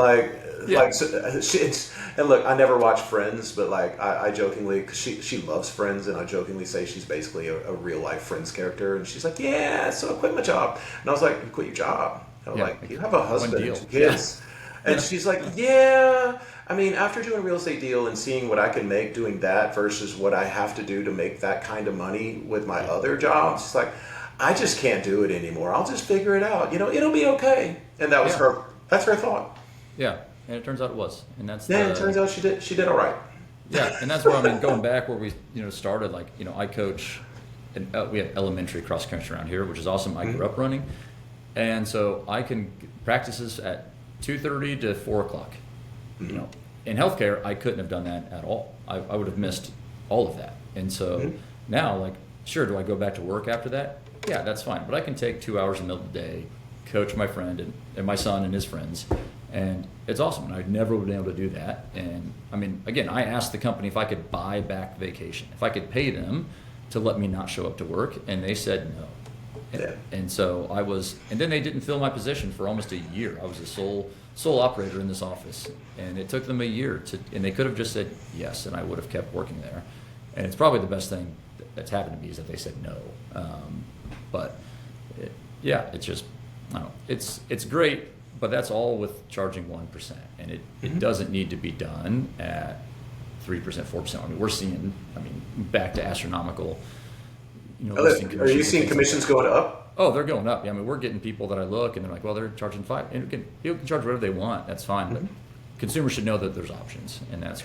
and look, I never watched Friends, but I jokingly, cause she loves Friends, and I jokingly say she's basically a real life Friends character. And she's like, yeah, so I quit my job. And I was like, you quit your job? And I'm like, you have a husband and 2 kids. Yeah. And she's like, yeah, after doing a real estate deal and seeing what I can make doing that versus what I have to do to make that kind of money with my other jobs, she's like, I just can't do it anymore. I'll just figure it out. It'll be okay. And that was Yeah. that's her thought. Yeah, and it turns out it was, and that's Yeah, it turns out she did all right. yeah, and that's where I mean, going back where we started. Like I coach, and we have elementary cross country around here, which is awesome. I grew up running, and so I can practices at 2:30 to 4 o'clock. In healthcare, I couldn't have done that at all. I would have missed all of that. And so now, like, sure, do I go back to work after that? Yeah, that's fine. But I can take 2 hours in the middle of the day, coach my friend and my son and his friends, and it's awesome. And I'd never been able to do that. And I mean, again, I asked the company if I could buy back vacation, if I could pay them to let me not show up to work, and they said no. And so I was, and then they didn't fill my position for almost a year. I was the sole operator in this office, and it took them a year and they could have just said yes, and I would have kept working there. And it's probably the best thing that's happened to me is that they said no. It's just, I don't know, it's great, but that's all with charging 1%, and it doesn't need to be done at 3%, 4%. I mean, we're seeing, back to astronomical. Are you seeing commissions going up? Oh, they're going up. Yeah, I mean, we're getting people that I look and they're like, well, they're charging 5%. And again, people can charge whatever they want. That's fine. But consumers should know that there's options, and that's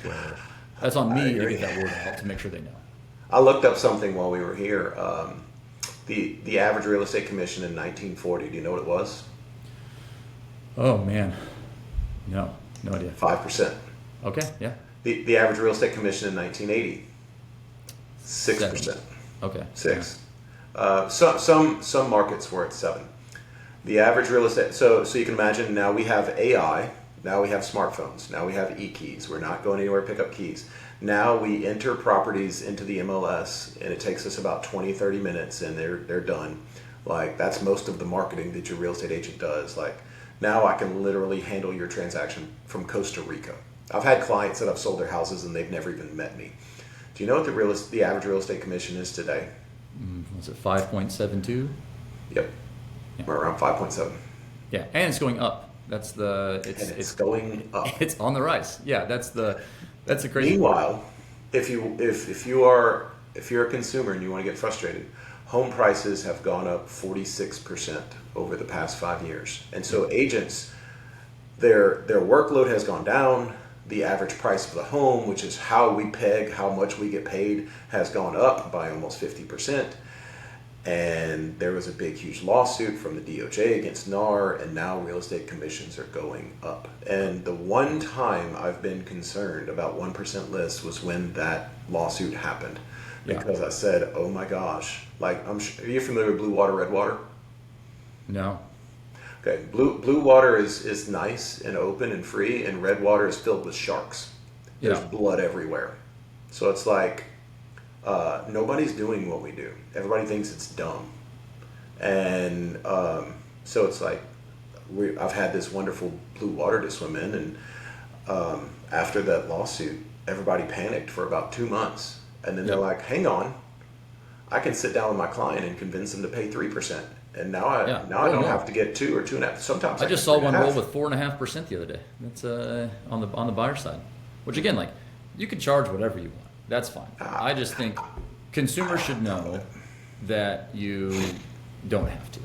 on me to get that word out to make sure they know. I looked up something while we were here. The average real estate commission in 1940. Do you know what it was? Oh man, no idea. 5%. Okay, yeah. The average real estate commission in 1980. 6%. Okay. 6. Some markets were at 7. The average real estate. So you can imagine, now we have AI. Now we have smartphones. Now we have e-keys. We're not going anywhere to pick up keys. Now we enter properties into the MLS, and it takes us about 20, 30 minutes, and they're done. Like, that's most of the marketing that your real estate agent does. Like, now I can literally handle your transaction from Costa Rica. I've had clients that I've sold their houses and they've never even met me. Do you know what the average real estate commission is today? Was it 5.72? Yep. Yeah. We're around 5.7. Yeah, and it's going up. It's going up. It's on the rise. Yeah, that's the crazy. Meanwhile, if you're a consumer and you want to get frustrated, home prices have gone up 46% over the past 5 years. And so agents, their workload has gone down. The average price of the home, which is how we peg how much we get paid, has gone up by almost 50%. And there was a big, huge lawsuit from the DOJ against NAR, and now real estate commissions are going up. And the one time I've been concerned about 1% lists was when that lawsuit happened. Because I said, oh my gosh, like, are you familiar with blue water, red water? No. Okay, blue water is nice and open and free, and red water is filled with sharks. There's blood everywhere. So it's like, nobody's doing what we do. Everybody thinks it's dumb. And so it's like, I've had this wonderful blue water to swim in, and after that lawsuit, everybody panicked for about 2 months. And then they're like, hang on, I can sit down with my client and convince them to pay 3%. And now I don't have to get 2 or 2.5. Sometimes I just saw one roll with 4.5% the other day. That's on the buyer side, which again, like, you can charge whatever you want. That's fine. I just think consumers should know that you don't have to,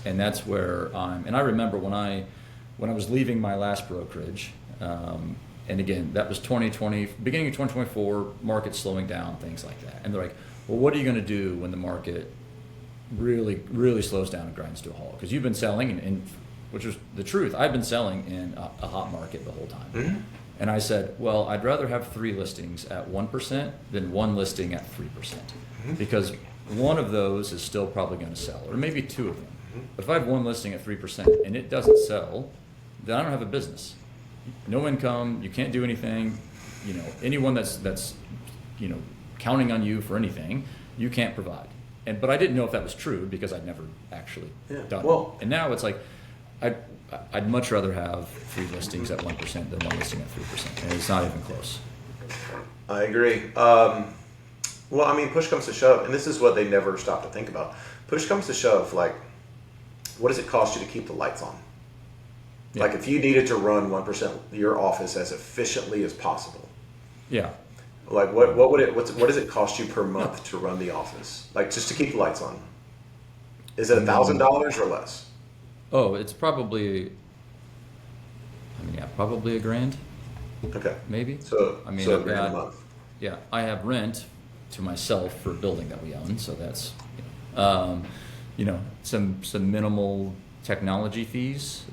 and that's where And I remember when I was leaving my last brokerage, and again, that was 2020, beginning of 2024, market slowing down, things like that. And they're like, well, what are you going to do when the market really, really slows down and grinds to a halt? Because you've been selling, and which was the truth. I've been selling in a hot market the whole time. Mm-hmm. And I said, well, I'd rather have 3 listings at 1% than 1 listing at 3%. Mm-hmm. Because one of those is still probably going to sell, or maybe 2 of them. Mm-hmm. But if I have 1 listing at 3% and it doesn't sell, then I don't have a business. No income, you can't do anything. Anyone that's counting on you for anything, you can't provide. But I didn't know if that was true because I'd never actually done it. And now it's like, I'd much rather have 3 listings at 1% than 1 listing at 3%, and it's not even close. I agree. Push comes to shove, and this is what they never stop to think about. Push comes to shove, like, what does it cost you to keep the lights on? Yeah. Like, if you needed to run 1% your office as efficiently as possible. Yeah. Like, what does it cost you per month to run the office? Like, just to keep the lights on? Is it $1,000 or less? Oh, it's probably, yeah, probably a grand, Okay. maybe. So, I mean, so a I've grand a got, month. yeah, I have rent to myself for a building that we own, so that's, um, some minimal technology fees,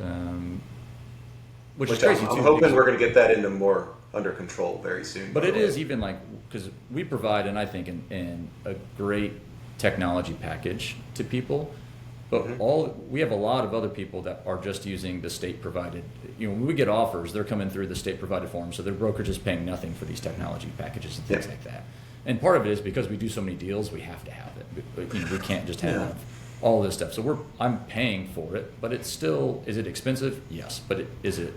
which is Which I'm crazy too, hoping because, we're going to get that into more under control very soon, by but the it is way. even like, because we provide, and I think, in a great technology package to people. But we have a lot of other people that are just using the state provided. When we get offers, they're coming through the state provided form, so their brokerage is paying nothing for these technology packages and things Yeah. like that. And part of it is because we do so many deals, we have to have it. We can't just Yeah. have all this stuff. So I'm paying for it, but it's still, is it expensive? Yes, but is it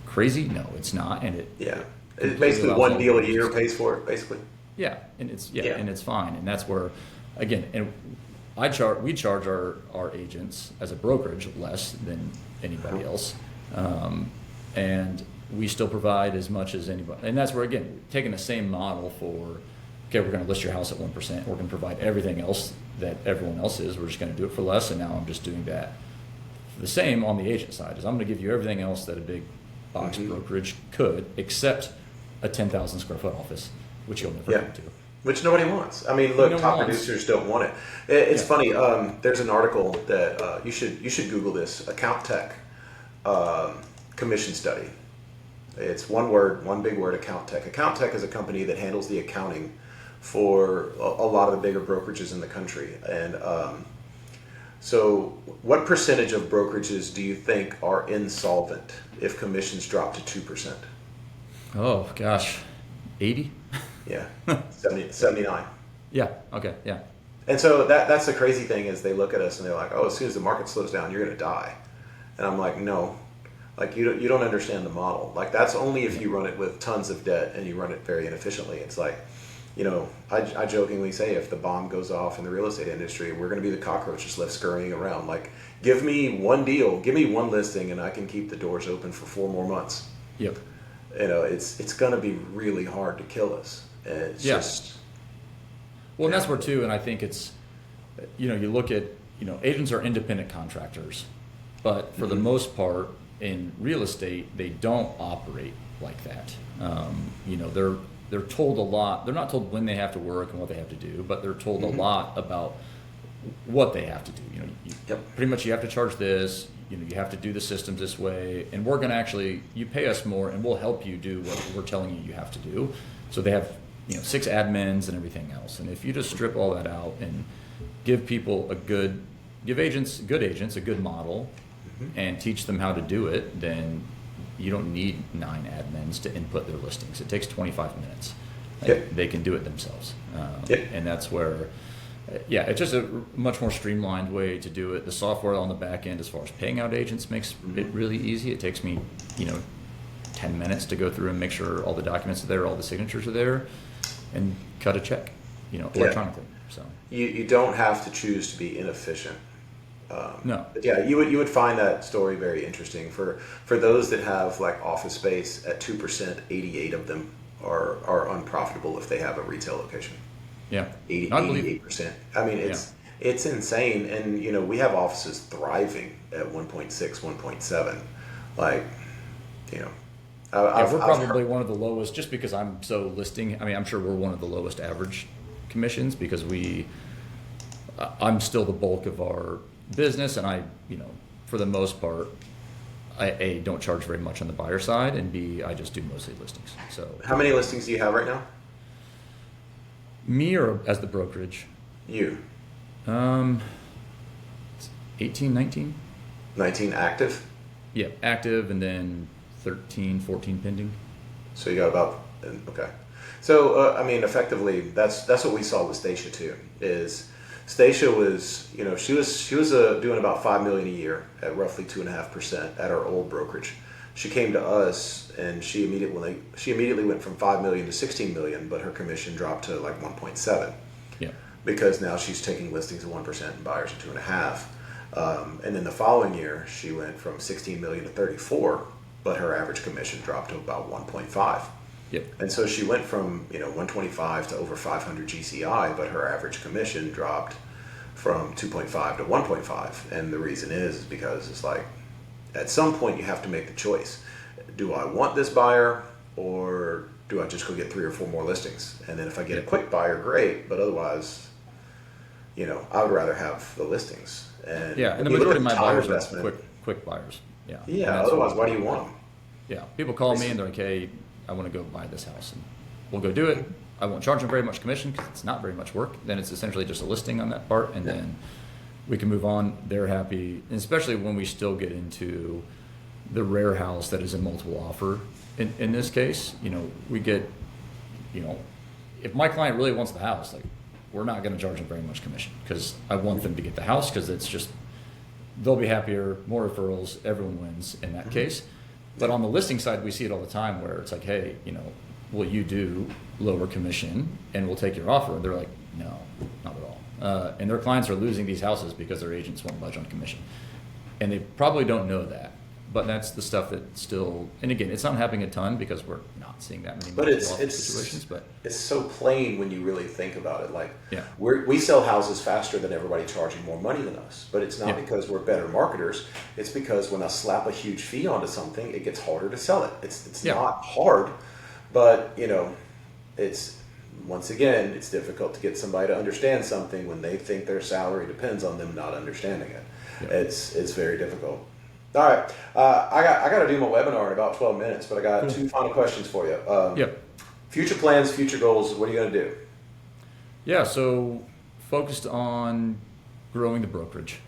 crazy? No, it's not, and it Yeah. It's completely basically allows one all the deal a brokers year to- pays for it, basically. yeah, and it's Yeah. and it's fine, and that's where, again, and we charge our agents as a brokerage less than anybody else, and we still provide as much as anybody, and that's where, again, taking the same model for, okay, we're going to list your house at 1%, we're going to provide everything else that everyone else is, we're just going to do it for less, and now I'm just doing that. The same on the agent side is I'm going to give you everything else that a big box brokerage could, except a 10,000 square foot office, which you'll never Yeah. come to. Which nobody wants. I mean, look, No one top wants. producers don't want it. It's Yeah. funny. There's an article that you should Google this. Account Tech commission study. It's one word, one big word. Account Tech. Account Tech is a company that handles the accounting for a lot of the bigger brokerages in the country. And so, what percentage of brokerages do you think are insolvent if commissions drop to 2%? Oh gosh, 80? Yeah, 79. Yeah. Okay. Yeah. And so that's the crazy thing is they look at us and they're like, oh, as soon as the market slows down, you're going to die. And I'm like, no, like you don't understand the model. Like that's only if you run it with tons of debt and you run it very inefficiently. It's like, I jokingly say if the bomb goes off in the real estate industry, we're going to be the cockroaches left scurrying around. Like, give me one deal, give me one listing, and I can keep the doors open for 4 more months. Yep. It's going to be really hard to kill us. It's just. Well, and that's where too, and I think it's, you look at, agents are independent contractors, but for the most part in real estate, they don't operate like that. They're told a lot. They're not told when they have to work and what they have to do, but they're told a lot about what they have to do. Pretty much you have to charge this. You have to do the systems this way, and we're going to actually, you pay us more, and we'll help you do what we're telling you have to do. So they have 6 admins and everything else. And if you just strip all that out and give people good agents a good model and teach them how to do it, then you don't need 9 admins to input their listings. It takes 25 minutes. They can do it themselves. And that's where, it's just a much more streamlined way to do it. The software on the back end as far as paying out agents makes it really easy. It takes me, 10 minutes to go through and make sure all the documents are there, all the signatures are there, and cut a check, electronically. So You don't have to choose to be inefficient. no. But yeah, you would find that story very interesting. For those that have like office space at 2%, 88 of them are unprofitable if they have a retail location. Yeah. 88%. I mean, it's insane. And we have offices thriving at 1.6, 1.7. Like, we're probably one of the lowest, just because I'm so listing. I mean, I'm sure we're one of the lowest average commissions because I'm still the bulk of our business, and I, for the most part, I don't charge very much on the buyer side, and B, I just do mostly listings. So how many listings do you have right now? Me or as the brokerage? You. 18, 19. 19 active? Yeah, active, and then 13, 14 pending. So you got about, okay. So, effectively, that's what we saw with Stacia too, is Stacia was, she was doing about $5 million a year at roughly 2.5% at our old brokerage. She came to us and she immediately went from $5 million to $16 million, but her commission dropped to like 1.7. Yeah. Because now she's taking listings at 1% and buyers at 2.5. And then the following year, she went from 16 million to 34, but her average commission dropped to about 1.5. Yep. And so she went from 125 to over 500 GCI, but her average commission dropped from 2.5 to 1.5. And the reason is because it's like, at some point you have to make the choice. Do I want this buyer, or do I just go get 3 or 4 more listings? And then if I get a quick buyer, great. But otherwise, I would rather have the listings. And And the majority of my buyers are quick buyers. Yeah. Yeah. Otherwise, why do you want them? Yeah. People call me and they're like, "Hey, I want to go buy this house," and we'll go do it. I won't charge them very much commission because it's not very much work. Then it's essentially just a listing on that part, and then we can move on. They're happy, and especially when we still get into the rare house that is a multiple offer. In this case, we get, if my client really wants the house, like, we're not going to charge them very much commission because I want them to get the house, because it's just, they'll be happier, more referrals, everyone wins in that case. But on the listing side, we see it all the time where it's like, hey, will you do lower commission and we'll take your offer? And they're like, no, not at all. And their clients are losing these houses because their agents won't budge on commission. And they probably don't know that. But that's the stuff that still, and again, it's not happening a ton because we're not seeing that many situations. But it's so plain when you really think about it. Like, we sell houses faster than everybody charging more money than us. But it's not because we're better marketers. It's because when I slap a huge fee onto something, it gets harder to sell it. It's not hard, but it's, once again, it's difficult to get somebody to understand something when they think their salary depends on them not understanding it. It's very difficult. All right, I got to do my webinar in about 12 minutes, but I got 2 final questions for you. Future plans, future goals. What are you going to do? Yeah, so focused on growing the brokerage.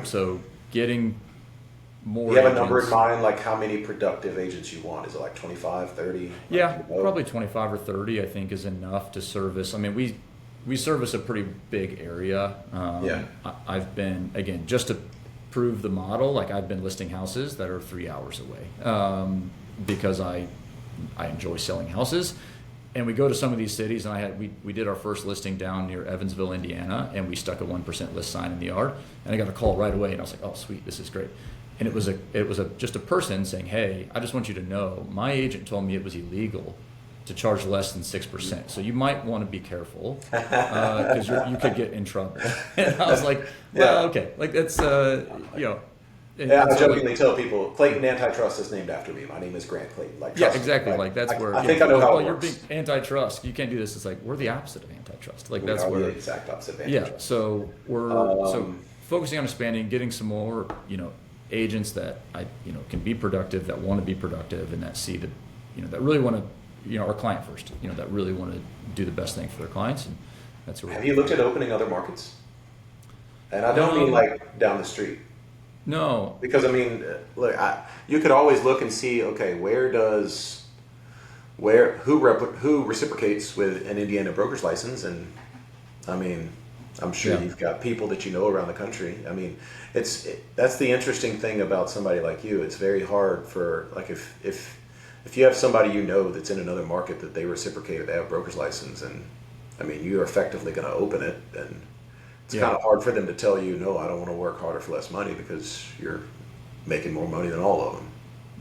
So getting more. Do you have a number in mind, like how many productive agents you want? Is it like 25, 30? Probably 25 or 30, I think, is enough to service. I mean, we service a pretty big area. I've been, again, just to prove the model, like, I've been listing houses that are 3 hours away because I enjoy selling houses. And we go to some of these cities, and we did our first listing down near Evansville, Indiana, and we stuck a 1% list sign in the yard, and I got a call right away, and I was like, oh, sweet, this is great. And it was just a person saying, hey, I just want you to know, my agent told me it was illegal to charge less than 6%. So you might want to be careful because you could get in trouble. And I was like, well, okay. Like, that's, I jokingly tell people, Clayton Antitrust is named after me. My name is Grant Clayton. Like, exactly. Like, that's where I think I know how it works. You're being antitrust. You can't do this. It's like, we're the opposite of antitrust. Like, that's where the exact opposite of antitrust. Yeah. So we're focusing on expanding, getting some more, agents that can be productive, that want to be productive, and that see the, that really want to, our client first, that really want to do the best thing for their clients. And that's where Have you looked at opening other markets? And I don't mean like down the street. No. Because, I mean, look, you could always look and see, okay, who reciprocates with an Indiana broker's license? And, I mean, I'm sure you've got people that you know around the country. I mean, that's the interesting thing about somebody like you. It's very hard for, like, if you have somebody that's in another market that they reciprocate or they have a broker's license, and I mean, you're effectively going to open it, and it's kind of hard for them to tell you, no, I don't want to work harder for less money because you're making more money than all of them.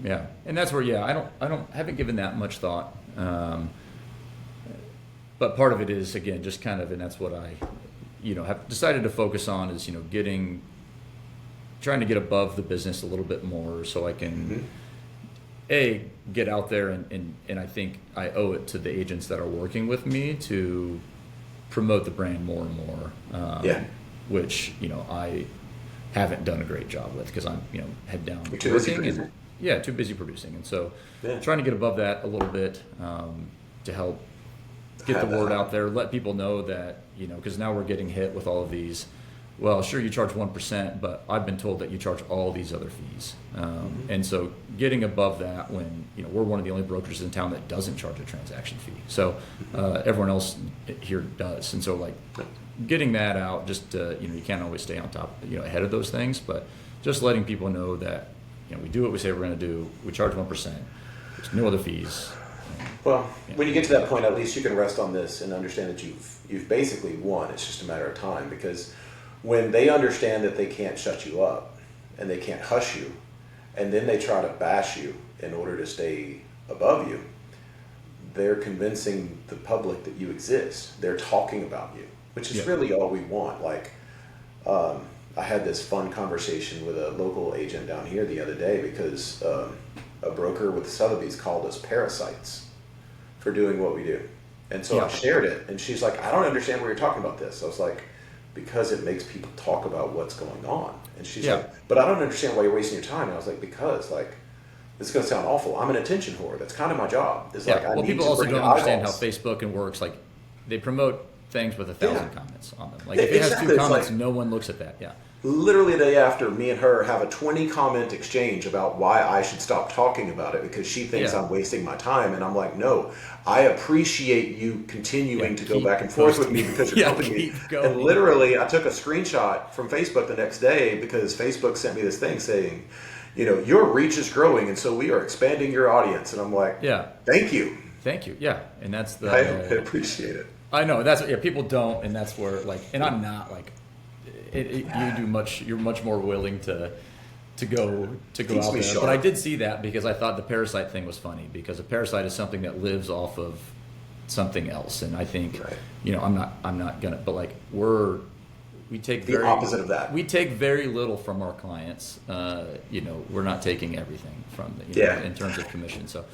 Yeah, and that's where haven't given that much thought. But part of it is, again, just kind of, and that's what I, have decided to focus on is, trying to get above the business a little bit more so I can. Get out there and I think I owe it to the agents that are working with me to promote the brand more and more, which, I haven't done a great job with because I'm, head down working and too busy producing. And so trying to get above that a little bit to help get the word out there, let people know that, because now we're getting hit with all of these, well, sure, you charge 1%, but I've been told that you charge all these other fees. And so getting above that when, we're one of the only brokers in town that doesn't charge a transaction fee. So everyone else here does. And so, like, getting that out, just, you can't always stay on top, ahead of those things, but just letting people know that, we do what we say we're going to do. We charge 1%. There's no other fees. Well, when you get to that point, at least you can rest on this and understand that you've basically won. It's just a matter of time, because when they understand that they can't shut you up and they can't hush you, and then they try to bash you in order to stay above you, they're convincing the public that you exist. They're talking about you, which is really all we want. Like, I had this fun conversation with a local agent down here the other day because a broker with Sotheby's called us parasites for doing what we do. And so I shared it, and she's like, I don't understand why you're talking about this. I was like, because it makes people talk about what's going on. And she's like, but I don't understand why you're wasting your time. And I was like, because, like, this is going to sound awful. I'm an attention whore. That's kind of my job. It's like, I need people to also bring don't understand how eyeballs. Facebook works. Like, they promote things with 1,000 comments on them. Like, Yeah, if it has exactly. 2 It's comments, like- no one looks at that. Yeah. Literally the day after, me and her have a 20 comment exchange about why I should stop talking about it because she thinks I'm wasting my time. And I'm like, no, I appreciate you continuing to go back and forth with me because you're helping me. And literally, I took a screenshot from Facebook the next day because Facebook sent me this thing saying, you know, your reach is growing, and so we are expanding your audience. And I'm like, thank you. Thank you. Yeah. And that's the... I appreciate it. I know. That's people don't, and that's where, like, and I'm not, like, you're much more willing to go out there. Sharp. But I did see that because I thought the parasite thing was funny because a parasite is something that lives off of something else, and I think you know I'm not gonna, but like we take the opposite of that. We take very little from our clients. You know, we're not taking everything from them, you know, in terms of commission. So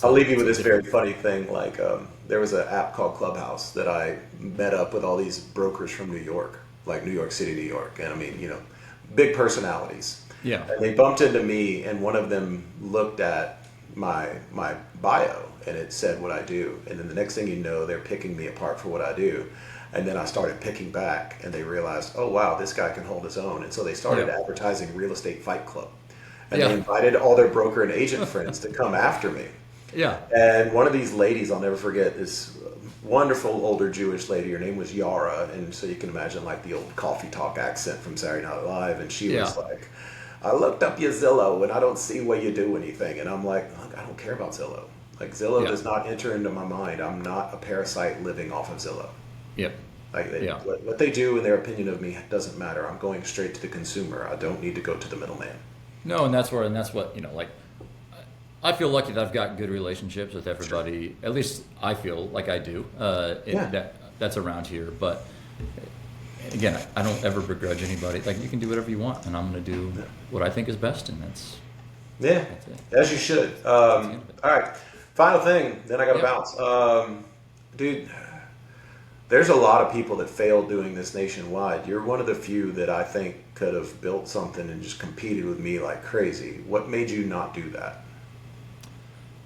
I'll leave you with this very funny thing. Like there was an app called Clubhouse that I met up with all these brokers from New York, like New York City, New York, and I mean, you know, big personalities. Yeah. And they bumped into me, and one of them looked at my bio, and it said what I do. And then the next thing you know, they're picking me apart for what I do. And then I started picking back, and they realized, oh wow, this guy can hold his own. And so they started advertising Real Estate Fight Club, and they invited all their broker and agent friends to come after me. Yeah. And one of these ladies, I'll never forget, this wonderful older Jewish lady. Her name was Yara, and so you can imagine like the old coffee talk accent from Saturday Night Live. And she was like, I looked up your Zillow, and I don't see where you do anything. And I'm like, look, I don't care about Zillow. Like Zillow does not enter into my mind. I'm not a parasite living off of Zillow. Yep. Like what they do in their opinion of me doesn't matter. I'm going straight to the consumer. I don't need to go to the middleman. No, and that's what, you know, like, I feel lucky that I've got good relationships with everybody. At least I feel like I do. That's around here. But again, I don't ever begrudge anybody. Like, you can do whatever you want, and I'm going to do what I think is best, and that's it. As you should. All right, final thing. Then I got to bounce. Dude, there's a lot of people that failed doing this nationwide. You're one of the few that I think could have built something and just competed with me like crazy. What made you not do that?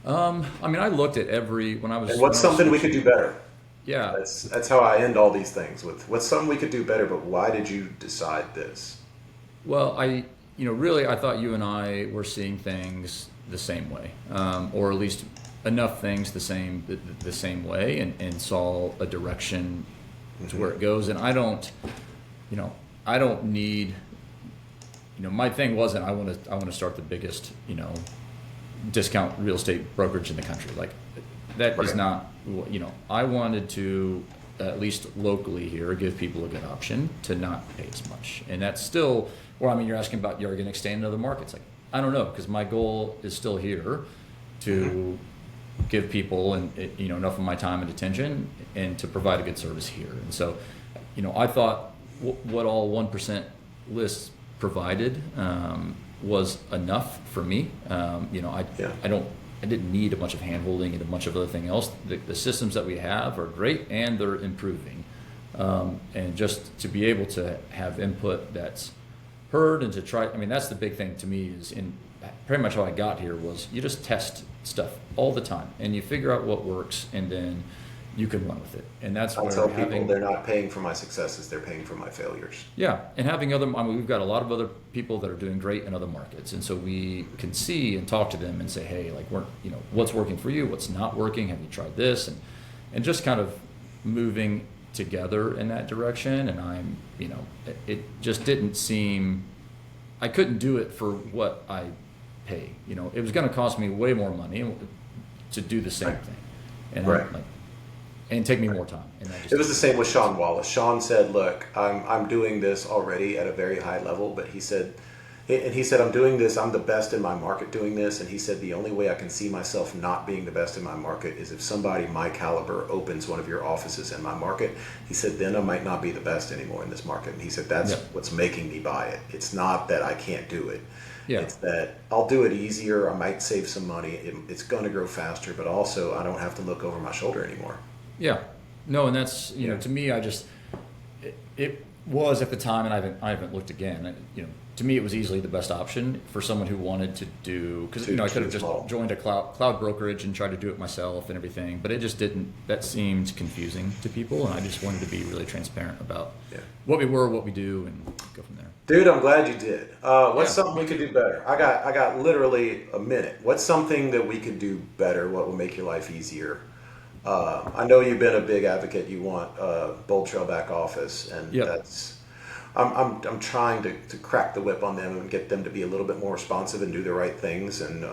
I mean, I looked at when I was. And what's something we could do better? Yeah. That's how I end all these things with what's something we could do better, but why did you decide this? Well, really, I thought you and I were seeing things the same way, or at least enough things the same way, and saw a direction to where it goes. And I don't need, my thing wasn't I want to start the biggest, discount real estate brokerage in the country. Like, that is not, I wanted to, at least locally here, give people a good option to not pay as much. And that's still, you're asking about, you're going to expand into other markets. Like, I don't know, because my goal is still here to give people enough of my time and attention and to provide a good service here. And so, I thought what all 1% lists provided was enough for me. I didn't need a bunch of hand-holding and a bunch of other thing else. The systems that we have are great, and they're improving. And just to be able to have input that's heard and to try, that's the big thing to me is pretty much how I got here was you just test stuff all the time and you figure out what works and then you can run with it. And that's where tell people they're not paying for my successes, they're paying for my failures. Yeah, and having we've got a lot of other people that are doing great in other markets, and so we can see and talk to them and say, hey, like, what's working for you, what's not working, have you tried this, and just kind of moving together in that direction. And it just didn't seem, I couldn't do it for what I pay. It was going to cost me way more money to do the same thing, and and take me more time. And it was the same with Sean Wallace. Sean said, look, I'm doing this already at a very high level, but he said, And he said, I'm doing this, I'm the best in my market doing this. And he said, the only way I can see myself not being the best in my market is if somebody my caliber opens one of your offices in my market. He said, then I might not be the best anymore in this market. And he said, that's what's making me buy it. It's not that I can't do it. Yeah. It's that I'll do it easier. I might save some money. It's going to grow faster, but also I don't have to look over my shoulder anymore. Yeah. No, and that's, to me, it was at the time, and I haven't looked again. To me, it was easily the best option for someone who wanted to do, because I could have just joined a cloud brokerage and tried to do it myself and everything, but it just didn't. That seemed confusing to people, and I just wanted to be really transparent about what we were, what we do, and go from there. Dude, I'm glad you did. What's something we could do better? I got literally a minute. What's something that we could do better? What will make your life easier? I know you've been a big advocate. You want Bold Trail back office, and that's. I'm trying to crack the whip on them and get them to be a little bit more responsive and do the right things, and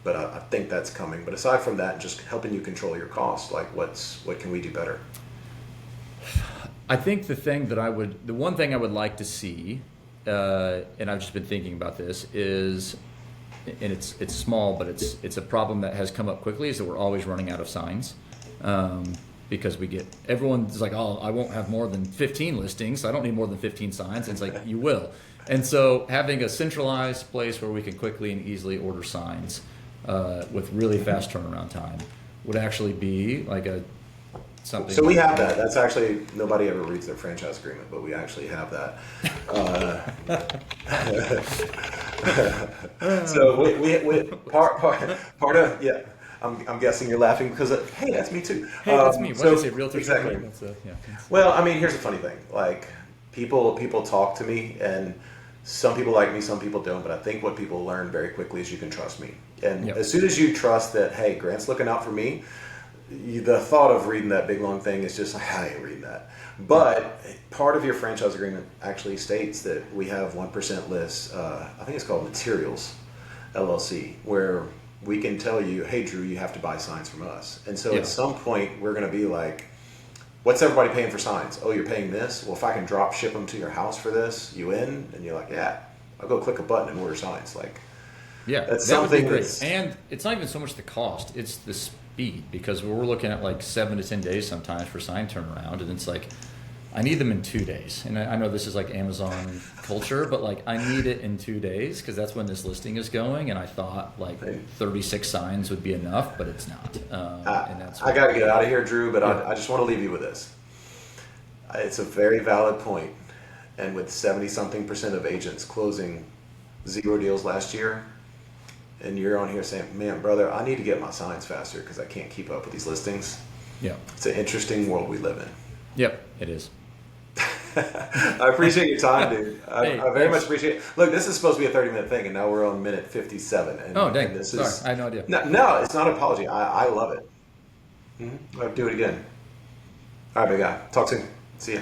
but I think that's coming. But aside from that, just helping you control your costs, like what can we do better? I think the one thing I would like to see, and I've just been thinking about this, is, and it's small, but it's a problem that has come up quickly, is that we're always running out of signs. Because everyone's like, oh, I won't have more than 15 listings, so I don't need more than 15 signs. And it's like, you will. And so having a centralized place where we can quickly and easily order signs with really fast turnaround time would actually be like something. So we have that. That's actually, nobody ever reads their franchise agreement, but we actually have that. So we part of, yeah. I'm guessing you're laughing because, hey, that's me too. Hey, that's me. What is it, realtor? Exactly. Well, I mean, here's a funny thing. Like, people talk to me, and some people like me, some people don't. But I think what people learn very quickly is you can trust me. And as soon as you trust that, hey, Grant's looking out for me, the thought of reading that big long thing is just like, I ain't reading that. But part of your franchise agreement actually states that we have 1% lists. I think it's called Materials LLC, where we can tell you, hey, Drew, you have to buy signs from us. And so at some point, we're going to be like, what's everybody paying for signs? Oh, you're paying this? Well, if I can drop ship them to your house for this, you in? And you're like, yeah, I'll go click a button and order signs. Like, that's something that's... And it's not even so much the cost, it's the speed. Because we're looking at like 7 to 10 days sometimes for sign turnaround. And it's like, I need them in 2 days. And I know this is like Amazon culture, but like I need it in 2 days because that's when this listing is going. And I thought like 36 signs would be enough, but it's not. And that's I got to get out of here, Drew, but I just want to leave you with this. It's a very valid point. And with 70-something% of agents closing 0 deals last year, and you're on here saying, man, brother, I need to get my signs faster because I can't keep up with these listings. Yeah. It's an interesting world we live in. Yep, it is. I appreciate your time, dude. I very much appreciate it. Look, this is supposed to be a 30-minute thing, and now we're on minute 57. And, oh, dang. And Sorry, I had no idea. No, it's not an apology. I love it. I'll do it again. All right, big guy. Talk soon. See ya.